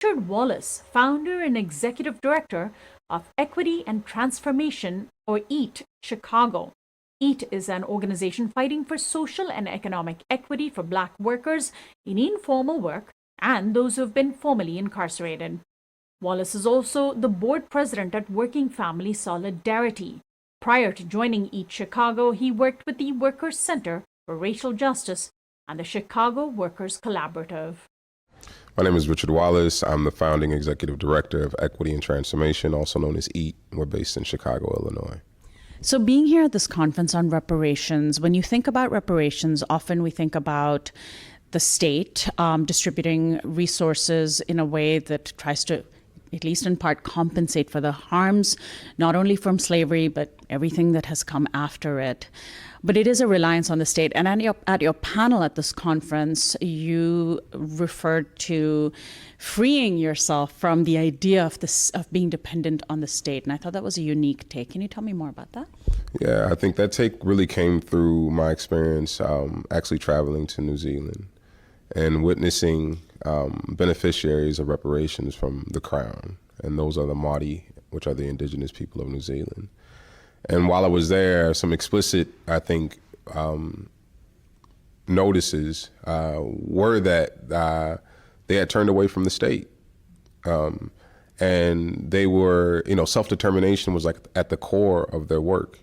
Richard Wallace, founder and executive director of Equity and Transformation, or EAT, Chicago. EAT is an organization fighting for social and economic equity for Black workers in informal work and those who have been formally incarcerated. Wallace is also the board president at Working Family Solidarity. Prior to joining EAT Chicago, he worked with the Workers' Center for Racial Justice and the Chicago Workers Collaborative. My name is Richard Wallace. I'm the founding executive director of Equity and Transformation, also known as EAT. We're based in Chicago, Illinois. So being here at this conference on reparations, when you think about reparations, often we think about the state distributing resources in a way that tries to, at least in part, compensate for the harms, not only from slavery, but everything that has come after it. But it is a reliance on the state. And at your panel at this conference, you referred to freeing yourself from the idea of being dependent on the state. And I thought that was a unique take. Can you tell me more about that? Yeah, I think that take really came through my experience actually traveling to New Zealand and witnessing beneficiaries of reparations from the Crown. And those are the Māori, which are the indigenous people of New Zealand. And while I was there, some explicit, I think, notices were that they had turned away from the state. And they were, self-determination was like at the core of their work.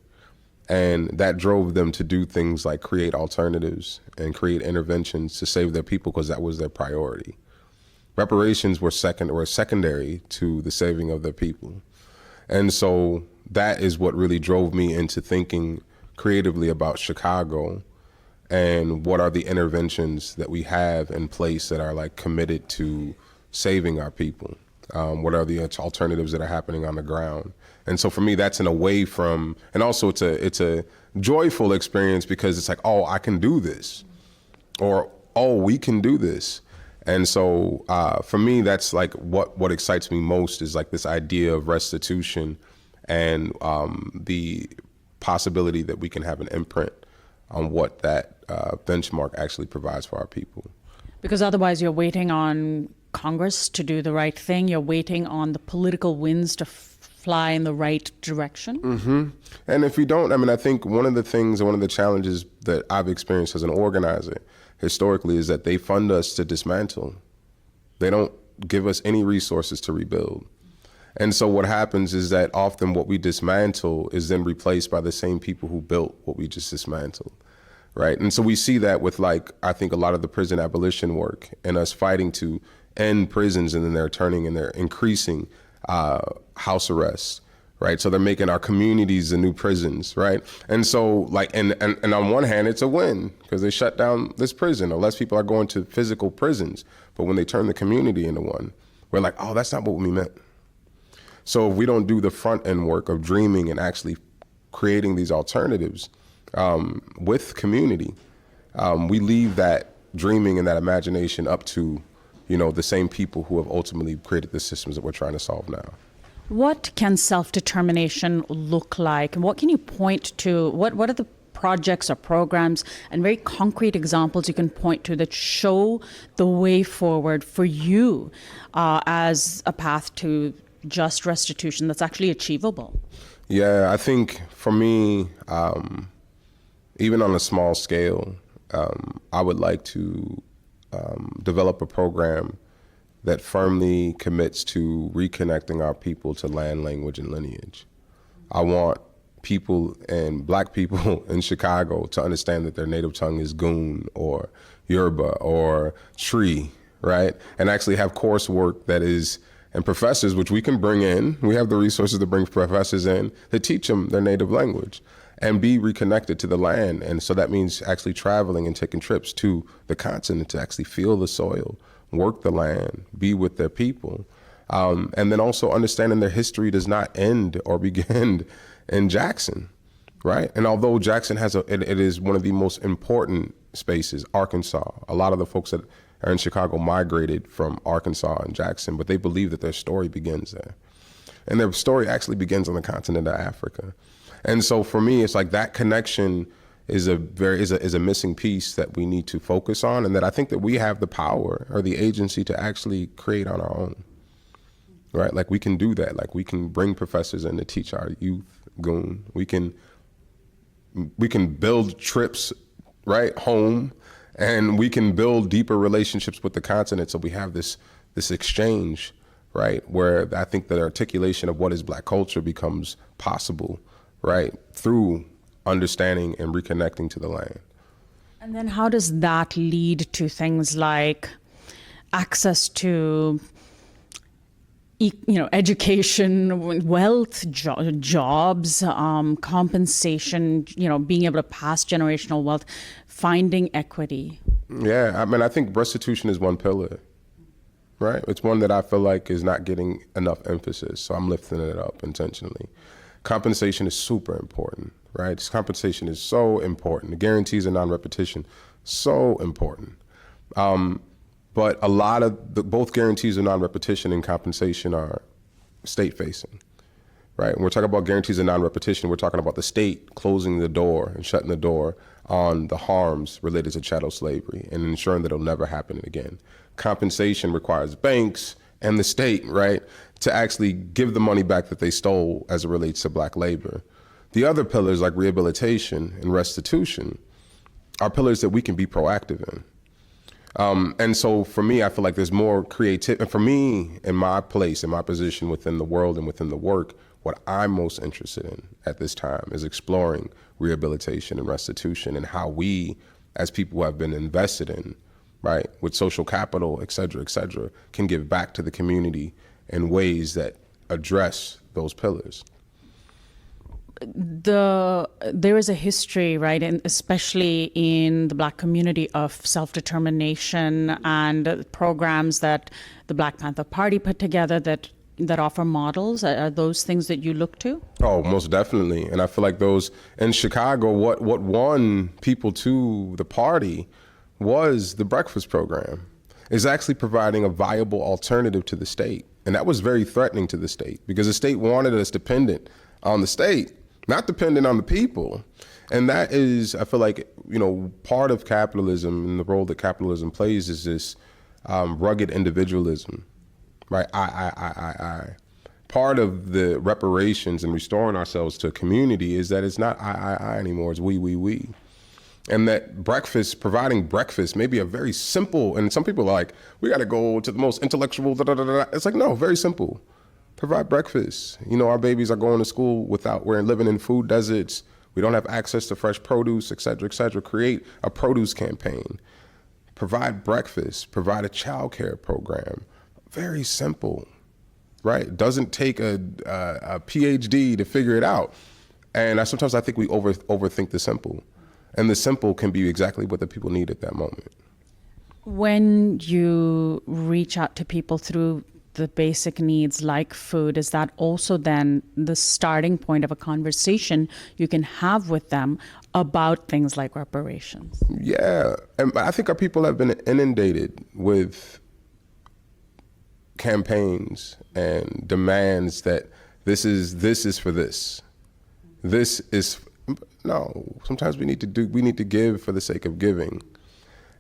And that drove them to do things like create alternatives and create interventions to save their people because that was their priority. Reparations were secondary to the saving of their people. And so that is what really drove me into thinking creatively about Chicago and what are the interventions that we have in place that are like committed to saving our people. What are the alternatives that are happening on the ground? And so for me, that's an away from, and also it's a joyful experience because it's like, oh, I can do this, or oh, we can do this. And so for me, that's like what excites me most is like this idea of restitution and the possibility that we can have an imprint on what that benchmark actually provides for our people. Because otherwise you're waiting on Congress to do the right thing. You're waiting on the political winds to fly in the right direction. Mm-hmm. And if we don't, I think one of the challenges that I've experienced as an organizer historically is that they fund us to dismantle. They don't give us any resources to rebuild. And so what happens is that often what we dismantle is then replaced by the same people who built what we just dismantled, right? And so we see that with I think a lot of the prison abolition work and us fighting to end prisons, and then they're increasing house arrests, right? So they're making our communities the new prisons, right? And so and on one hand, it's a win because they shut down this prison, or less people are going to physical prisons. But when they turn the community into one, we're like, oh, that's not what we meant. So if we don't do the front end work of dreaming and actually creating these alternatives with community, we leave that dreaming and that imagination up to, the same people who have ultimately created the systems that we're trying to solve now. What can self-determination look like? And what can you point to? What are the projects or programs and very concrete examples you can point to that show the way forward for you as a path to just restitution that's actually achievable? Yeah, I think for me, even on a small scale, I would like to develop a program that firmly commits to reconnecting our people to land, language, and lineage. I want people and Black people in Chicago to understand that their native tongue is Goon or Yoruba or Tree, right? And actually have coursework that is, and professors, which we can bring in, we have the resources to bring professors in to teach them their native language and be reconnected to the land. And so that means actually traveling and taking trips to the continent to actually feel the soil, work the land, be with their people. And then also understanding their history does not end or begin in Jackson, right? And although Jackson it is one of the most important spaces, Arkansas, a lot of the folks that are in Chicago migrated from Arkansas and Jackson, but they believe that their story begins there. And their story actually begins on the continent of Africa. And so for me, it's like that connection is a missing piece that we need to focus on, and that I think that we have the power or the agency to actually create on our own. Right? Like we can do that. Like we can bring professors in to teach our youth goon. We can build trips right home, and we can build deeper relationships with the continent. So we have this exchange, right? Where I think the articulation of what is Black culture becomes possible, right? Through understanding and reconnecting to the land. And then how does that lead to things like access to education, wealth, jobs, compensation, being able to pass generational wealth, finding equity? Yeah, I mean, I think restitution is one pillar, right? It's one that I feel like is not getting enough emphasis, so I'm lifting it up intentionally. Compensation is super important, right? Compensation is so important. The guarantees of non-repetition, so important. But a lot of both guarantees of non-repetition and compensation are state-facing, right? When we're talking about guarantees of non-repetition, we're talking about the state closing the door and shutting the door on the harms related to chattel slavery and ensuring that it'll never happen again. Compensation requires banks and the state, right, to actually give the money back that they stole as it relates to Black labor. The other pillars like rehabilitation and restitution are pillars that we can be proactive in. And so for me, I feel like there's more creativity. And for me, in my place, in my position within the world and within the work, what I'm most interested in at this time is exploring rehabilitation and restitution and how we, as people who have been invested in, right, with social capital, et cetera, can give back to the community in ways that address those pillars. There is a history, right, and especially in the Black community, of self-determination and programs that the Black Panther Party put together that offer models. Are those things that you look to? Oh, most definitely. And I feel like those in Chicago, what won people to the party was the breakfast program. Is actually providing a viable alternative to the state. And that was very threatening to the state because the state wanted us dependent on the state, not dependent on the people. And that is, I feel like, part of capitalism and the role that capitalism plays is this rugged individualism, right? I. Part of the reparations and restoring ourselves to a community is that it's not I anymore, it's we. And that providing breakfast may be a very simple, and some people are like, we got to go to the most intellectual, It's like, no, very simple. Provide breakfast. Our babies are going to school we're living in food deserts. We don't have access to fresh produce, et cetera, Create a produce campaign. Provide breakfast, provide a child care program. Very simple, right? It doesn't take a PhD to figure it out. And sometimes I think we overthink the simple. And the simple can be exactly what the people need at that moment. When you reach out to people through the basic needs like food, is that also then the starting point of a conversation you can have with them about things like reparations? Yeah, and I think our people have been inundated with campaigns and demands that this is for this. This is no. Sometimes we need to give for the sake of giving,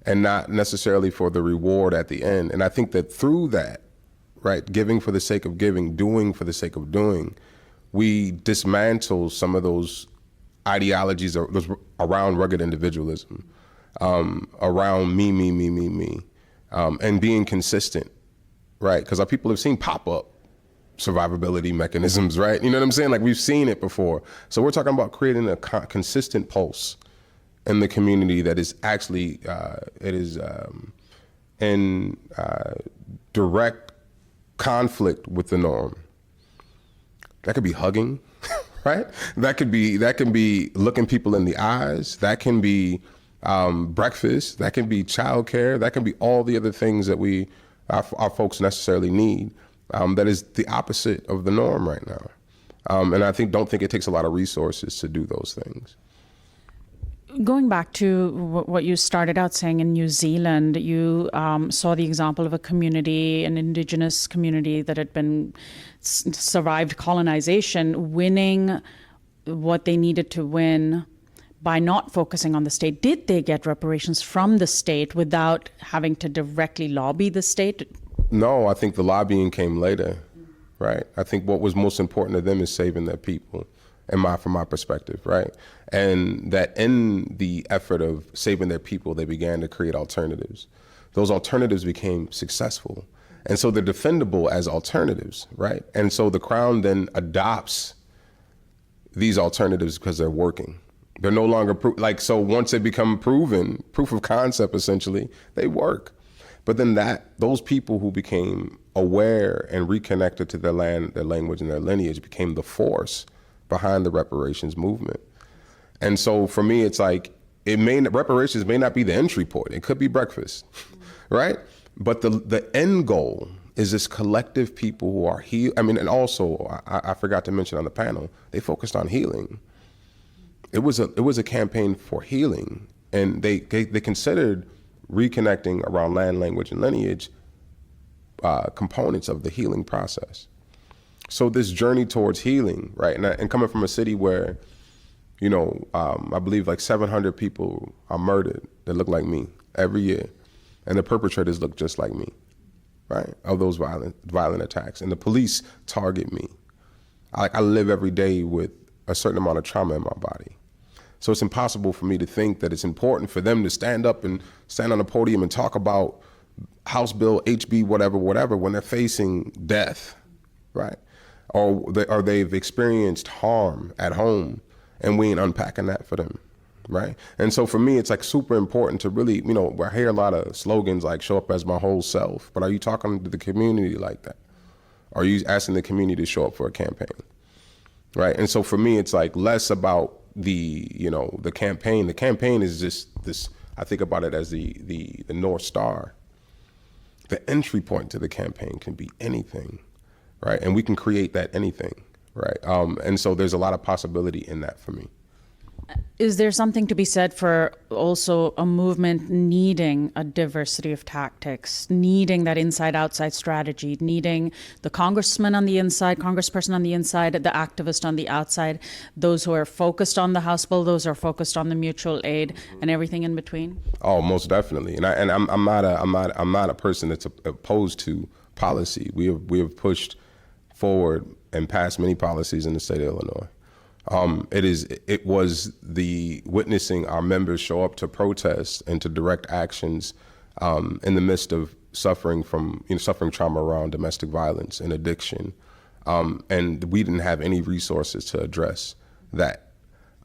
and not necessarily for the reward at the end. And I think that through that, right, giving for the sake of giving, doing for the sake of doing, we dismantle some of those ideologies around rugged individualism, around me, and being consistent, right? Because our people have seen pop-up survivability mechanisms, right? You know what I'm saying? Like, we've seen it before. So we're talking about creating a consistent pulse in the community that is actually, in direct conflict with the norm. That could be hugging, right? That can be looking people in the eyes. That can be breakfast. That can be childcare. That can be all the other things that our folks necessarily need. That is the opposite of the norm right now. And I don't think it takes a lot of resources to do those things. Going back to what you started out saying in New Zealand, you saw the example of a community, an indigenous community that had been survived colonization, winning what they needed to win by not focusing on the state, did they get reparations from the state without having to directly lobby the state? No, I think the lobbying came later, right? I think what was most important to them is saving their people, from my perspective, right? And that in the effort of saving their people, they began to create alternatives. Those alternatives became successful. And so they're defendable as alternatives, right? And so the Crown then adopts these alternatives because they're working. They're no longer, so once they become proven, proof of concept essentially, they work. But then those people who became aware and reconnected to their land, their language, and their lineage became the force behind the reparations movement. And so for me, it's like, reparations may not be the entry point. It could be breakfast, right? But the end goal is this collective people who are and also I forgot to mention on the panel, they focused on healing. It was a campaign for healing, and they considered reconnecting around land, language, and lineage components of the healing process. So this journey towards healing, right? And coming from a city where, I believe like 700 people are murdered that look like me every year, and the perpetrators look just like me, right? Of those violent attacks, and the police target me. I live every day with a certain amount of trauma in my body. So it's impossible for me to think that it's important for them to stand up and stand on a podium and talk about House Bill, HB, whatever, when they're facing death, right? Or they've experienced harm at home, and we ain't unpacking that for them, right? And so for me, it's like super important to really, I hear a lot of slogans like show up as my whole self, but are you talking to the community like that? Are you asking the community to show up for a campaign, right? And so for me, it's like less about the campaign. The campaign is just this, I think about it as the North Star. The entry point to the campaign can be anything, right? And we can create that anything, right? And so there's a lot of possibility in that for me. Is there something to be said for also a movement needing a diversity of tactics, needing that inside-outside strategy, needing the congressman on the inside, congressperson on the inside, the activist on the outside, those who are focused on the House bill, those who are focused on the mutual aid, and everything in between? Oh, most definitely. And I'm not a person that's opposed to policy. We have pushed forward and passed many policies in the state of Illinois. It was the witnessing our members show up to protest and to direct actions in the midst of suffering trauma around domestic violence and addiction, and we didn't have any resources to address that.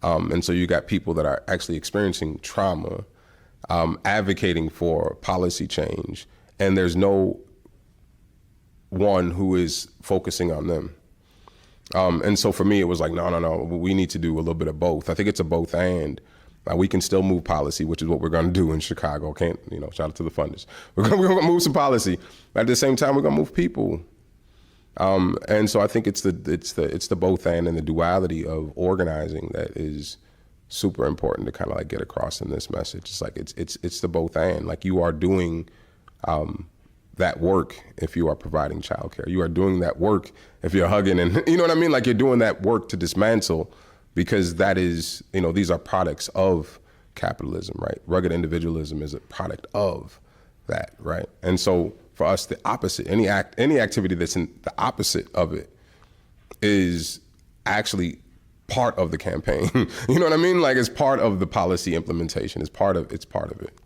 And so you got people that are actually experiencing trauma, advocating for policy change, and there's no one who is focusing on them. And so for me, it was like, no, we need to do a little bit of both. I think it's a both and. We can still move policy, which is what we're going to do in Chicago. Shout out to the funders. We're going to move some policy. At the same time, we're going to move people. And so I think it's the both and the duality of organizing that is super important to kind of like get across in this message. It's like it's the both and. Like you are doing that work if you are providing childcare. You are doing that work if you're hugging, and you know what I mean? Like you're doing that work to dismantle, because that is, these are products of capitalism, right? Rugged individualism is a product of that, right? And so for us, the opposite, any activity that's in the opposite of it is actually part of the campaign. You know what I mean? Like it's part of the policy implementation. It's part of it.